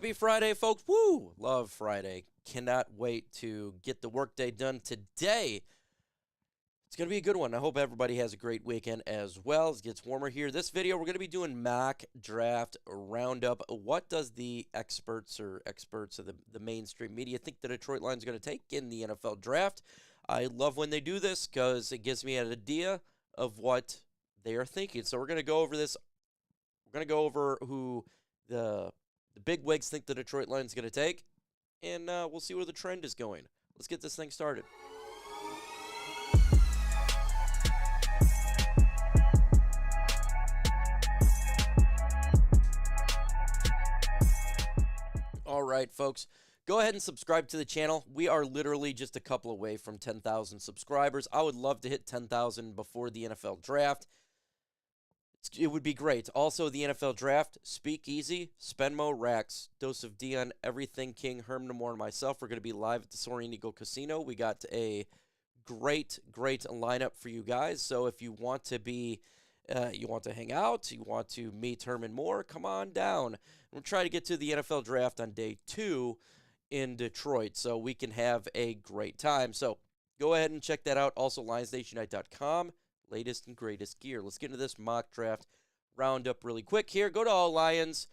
Happy Friday, folks. Woo! Love Friday. Cannot wait to get the workday done today. It's going to be a good one. I hope everybody has a great weekend as well. As it gets warmer here. This video, we're going to be doing mock draft roundup. What does the experts of the mainstream media think the Detroit Lions are going to take in the NFL draft? I love when they do this because it gives me an idea of what they are thinking. So we're going to go over this. We're going to go over who the big wigs think the Detroit Lions are going to take, and we'll see where the trend is going. Let's get this thing started. All right, folks, go ahead and subscribe to the channel. We are literally just a couple away from 10,000 subscribers. I would love to hit 10,000 before the NFL draft. It would be great. Also, the NFL draft, Speakeasy, Spenmo, Rax, Dose of DeJean, Everything King, Herman Moore, and myself. We're going to be live at the Soaring Eagle Casino. We got a great lineup for you guys. So if you want to be, you want to hang out, you want to meet Herman Moore, come on down. We'll try to get to the NFL draft on day 2 in Detroit so we can have a great time. So go ahead and check that out. Also, LionsNationNight.com. Latest and greatest gear. Let's get into this mock draft roundup really quick here. Go to All Lions,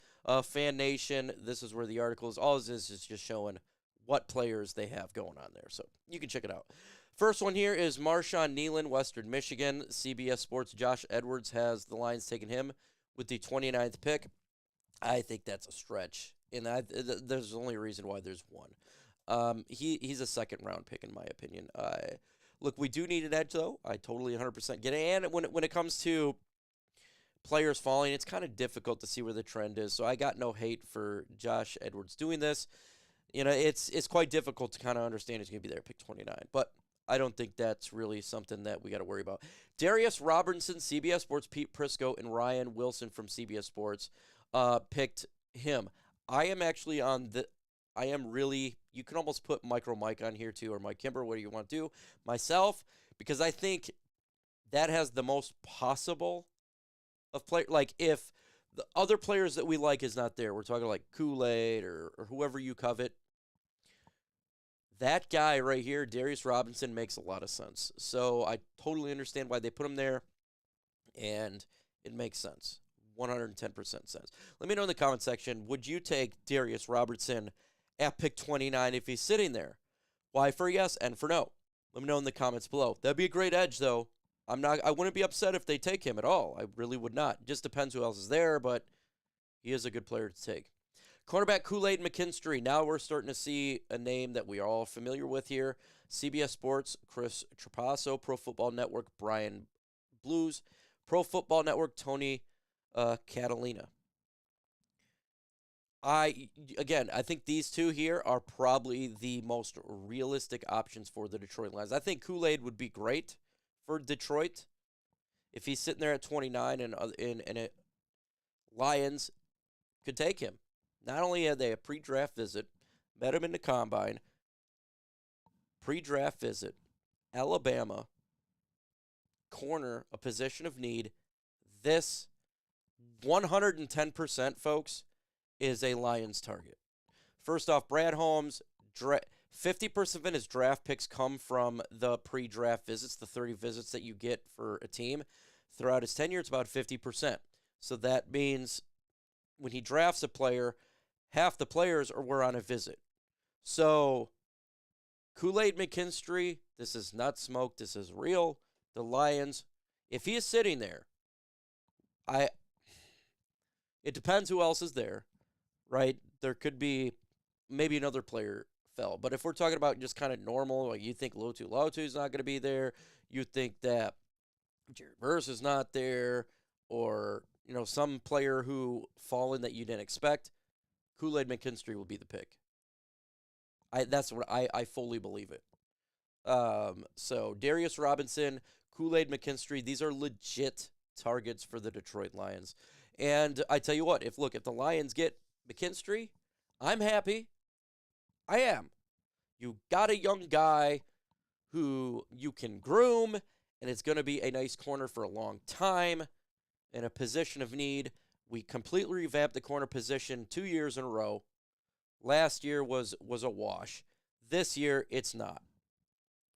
Fan Nation. This is where the article is. All this is just showing what players they have going on there. So you can check it out. First one here is Marshawn Nealon, Western Michigan. CBS Sports' Josh Edwards has the Lions taking him with the 29th pick. I think that's a stretch. And there's only a reason why there's one. He's a second-round pick, in my opinion. Look, we do need an edge, though. I totally 100% get it. And when it comes to players falling, it's kind of difficult to see where the trend is. So I got no hate for Josh Edwards doing this. You know, it's quite difficult to kind of understand he's going to be there at pick 29. But I don't think that's really something that we got to worry about. Darius Robertson, CBS Sports, Pete Prisco, and Ryan Wilson from CBS Sports picked him. I am actually on the... I am really, you can almost put Micro Mike on here too, or Mike Kimber, what do you want to do? Myself, because I think that has the most possible of play. Like if the other players that we like is not there, we're talking like Kool-Aid or whoever you covet. That guy right here, Darius Robinson, makes a lot of sense. So I totally understand why they put him there, and it makes sense. 110% sense. Let me know in the comment section, would you take Darius Robertson at pick 29 if he's sitting there? Why for yes and for no? Let me know in the comments below. That'd be a great edge, though. I wouldn't be upset if they take him at all. I really would not. Just depends who else is there, but he is a good player to take. Cornerback Kool-Aid McKinstry. Now we're starting to see a name that we are all familiar with here. CBS Sports, Chris Trapasso. Pro Football Network, Brian Blues. Pro Football Network, Tony Catalina. I think these two here are probably the most realistic options for the Detroit Lions. I think Kool-Aid would be great for Detroit if he's sitting there at 29 and Lions could take him. Not only had they a pre-draft visit, met him in the combine, pre-draft visit, Alabama, corner, a position of need. This 110%, folks, is a Lions target. First off, Brad Holmes, 50% of his draft picks come from the pre-draft visits, the 30 visits that you get for a team. Throughout his tenure, it's about 50%. So that means when he drafts a player, half the players were on a visit. So Kool-Aid McKinstry, this is not smoke, this is real. The Lions, if he is sitting there, it depends who else is there. Right? There could be maybe another player fell. But if we're talking about just kind of normal, like you think Latu is not going to be there, you think that Jared Verse is not there, or, you know, some player who fallen that you didn't expect, Kool-Aid McKinstry will be the pick. That's what I fully believe it. So Darius Robinson, Kool-Aid McKinstry, these are legit targets for the Detroit Lions. And I tell you what, if the Lions get McKinstry, I'm happy. I am. You got a young guy who you can groom, and it's going to be a nice corner for a long time in a position of need. We completely revamped the corner position 2 years in a row. last year was a wash. This year, it's not.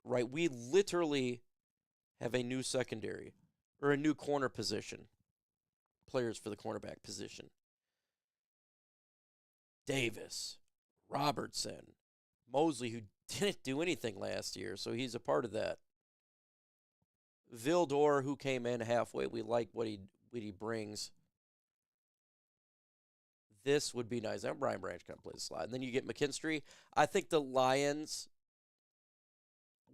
Right? We literally have a new secondary or a new corner position. Players for the cornerback position. Davis, Robertson, Mosley, who didn't do anything last year, so he's a part of that. Vildor, who came in halfway. We like what he brings. This would be nice. And Brian Branch kind of plays the slot. And then you get McKinstry. I think the Lions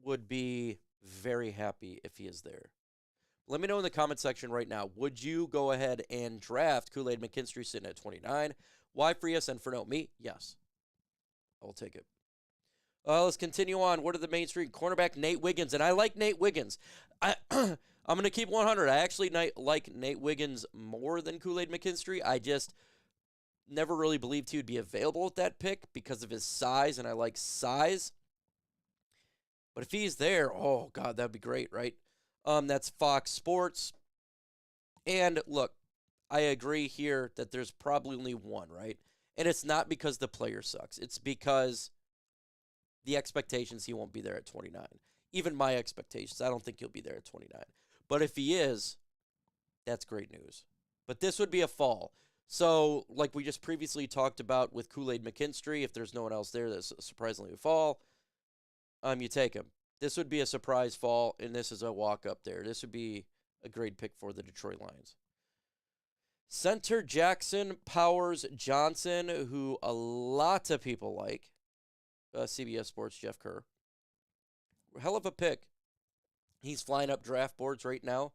would be very happy if he is there. Let me know in the comment section right now. Would you go ahead and draft Kool-Aid McKinstry sitting at 29? Why for yes and for no? Me? Yes. I'll take it. Let's continue on. What are the Main Street cornerback? Nate Wiggins. And I like Nate Wiggins. I'm going to keep 100. I actually like Nate Wiggins more than Kool-Aid McKinstry. I just never really believed he would be available at that pick because of his size, and I like size. But if he's there, oh, God, that'd be great, right? That's Fox Sports. And look, I agree here that there's probably only one, right? And it's not because the player sucks. It's because the expectations he won't be there at 29. Even my expectations, I don't think he'll be there at 29. But if he is, that's great news. But this would be a fall. So, like we just previously talked about with Kool-Aid McKinstry, if there's no one else there that's surprisingly a fall, you take him. This would be a surprise fall, and this is a walk up there. This would be a great pick for the Detroit Lions. Center Jackson Powers Johnson, who a lot of people like. CBS Sports, Jeff Kerr. Hell of a pick. He's flying up draft boards right now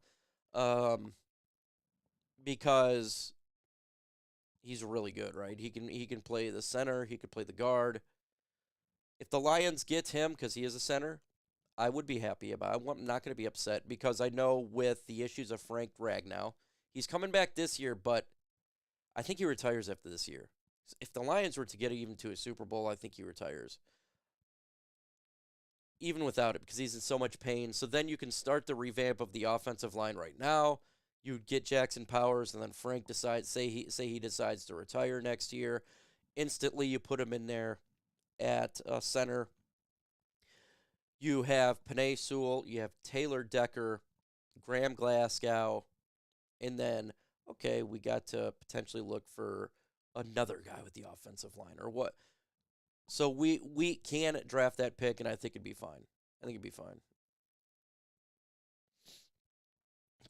because he's really good, right? He can play the center. He could play the guard. If the Lions get him, because he is a center, I would be happy about it. I'm not going to be upset because I know with the issues of Frank Ragnow, he's coming back this year, but I think he retires after this year. If the Lions were to get even to a Super Bowl, I think he retires. Even without it, because he's in so much pain. So then you can start the revamp of the offensive line right now. You get Jackson Powers, and then Frank decides, say he decides to retire next year. Instantly, you put him in there at center. You have Penei Sewell, you have Taylor Decker, Graham Glasgow, and then, okay, we got to potentially look for another guy with the offensive line, or what? So we can draft that pick, and I think it'd be fine. I think it'd be fine.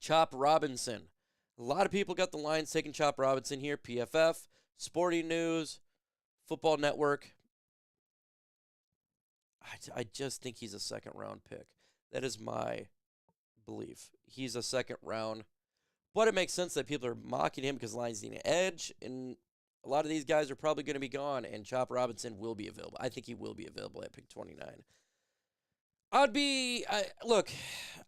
Chop Robinson. A lot of people got the Lions taking Chop Robinson here. PFF, Sporting News, Football Network. I just think he's a second-round pick. That is my belief. He's a second round. But it makes sense that people are mocking him because Lions need an edge, and a lot of these guys are probably going to be gone, and Chop Robinson will be available. I think he will be available at pick 29. Look,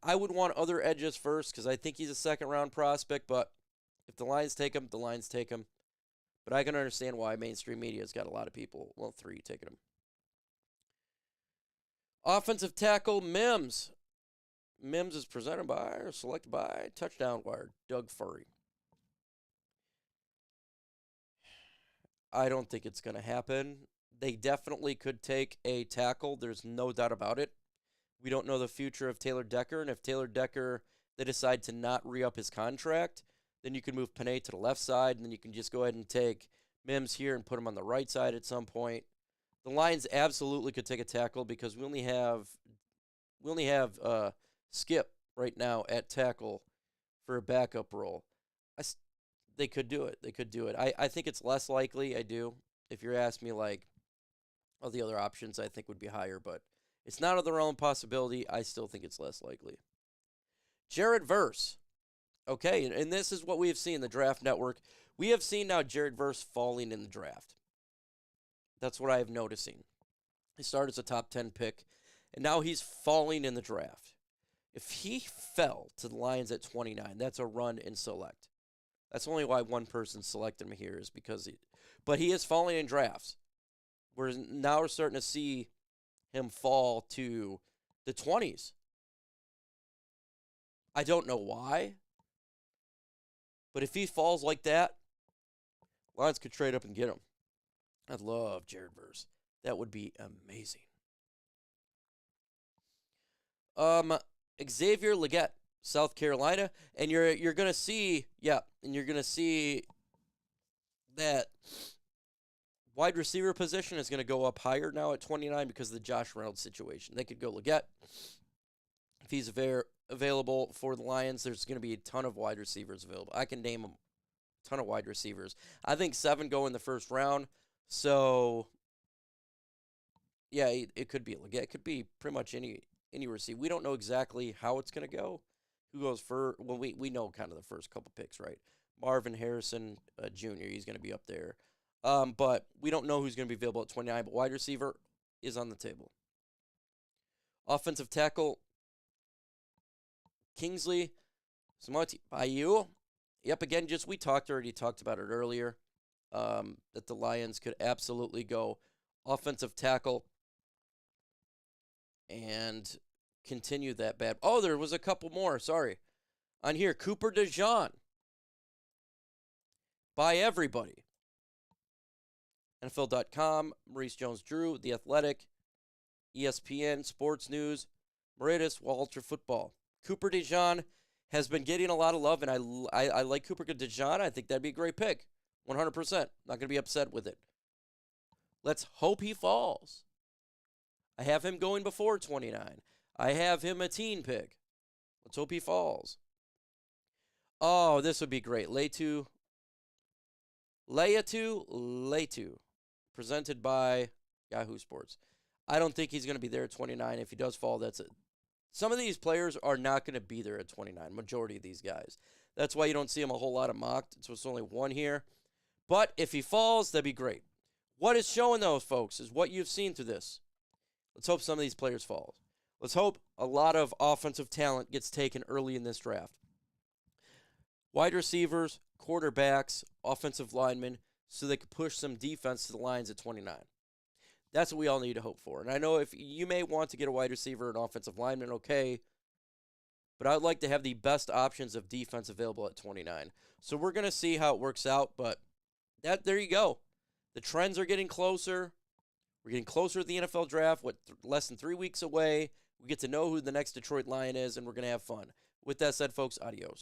I would want other edges first because I think he's a second-round prospect, but if the Lions take him, the Lions take him. But I can understand why mainstream media has got a lot of people, well, 3 taking him. Offensive tackle, Mims. Mims is presented by or selected by Touchdown Wire, Doug Furry. I don't think it's going to happen. They definitely could take a tackle. There's no doubt about it. We don't know the future of Taylor Decker, and if Taylor Decker, they decide to not re-up his contract, then you can move Penei to the left side, and then you can just go ahead and take Mims here and put him on the right side at some point. The Lions absolutely could take a tackle because we only have Skip right now at tackle for a backup role. They could do it. They could do it. I think it's less likely. I do. If you're asking me, like, all the other options I think would be higher, but it's not of their own possibility. I still think it's less likely. Jared Verse. Okay, and this is what we have seen in the Draft Network. We have seen now Jared Verse falling in the draft. That's what I have noticing. He started as a top 10 pick, and now he's falling in the draft. If he fell to the Lions at 29, that's a run and select. That's only why one person selected him here is because but he is falling in drafts. We're starting to see him fall to the 20s. I don't know why, but if he falls like that, Lions could trade up and get him. I'd love Jared Verse. That would be amazing. Xavier Legette, South Carolina, and you're gonna see, and you're gonna see that wide receiver position is gonna go up higher now at 29 because of the Josh Reynolds situation. They could go Legette if he's available for the Lions. There's gonna be a ton of wide receivers available. I can name a ton of wide receivers. I think 7 go in the first round. So yeah, it could be Legette. It could be pretty much any receiver. We don't know exactly how it's going to go. Who goes first? Well, we know kind of the first couple picks, right? Marvin Harrison Jr., he's going to be up there. But we don't know who's going to be available at 29, but wide receiver is on the table. Offensive tackle, Kingsley Samoti Bayou. Yep, again, we already talked about it earlier, that the Lions could absolutely go offensive tackle and continue that bad. Oh, there was a couple more. Sorry. On here, Cooper DeJean. By everybody. NFL.com, Maurice Jones-Drew, The Athletic, ESPN, Sports News, Moraitis, Walter Football. Cooper DeJean has been getting a lot of love, and I like Cooper DeJean. I think that'd be a great pick. 100%. Not going to be upset with it. Let's hope he falls. I have him going before 29. I have him a teen pick. Let's hope he falls. Oh, this would be great. Latu. Presented by Yahoo Sports. I don't think he's going to be there at 29. If he does fall, that's it. Some of these players are not going to be there at 29. Majority of these guys. That's why you don't see him a whole lot of mocked. So it's only one here. But if he falls, that'd be great. What is showing those folks is what you've seen through this. Let's hope some of these players fall. Let's hope a lot of offensive talent gets taken early in this draft. Wide receivers, quarterbacks, offensive linemen, so they could push some defense to the Lions at 29. That's what we all need to hope for. And I know if you may want to get a wide receiver and offensive lineman, okay, but I would like to have the best options of defense available at 29. So we're going to see how it works out, but there you go. The trends are getting closer. We're getting closer to the NFL draft, less than 3 weeks away. We get to know who the next Detroit Lion is, and we're going to have fun. With that said, folks, adios.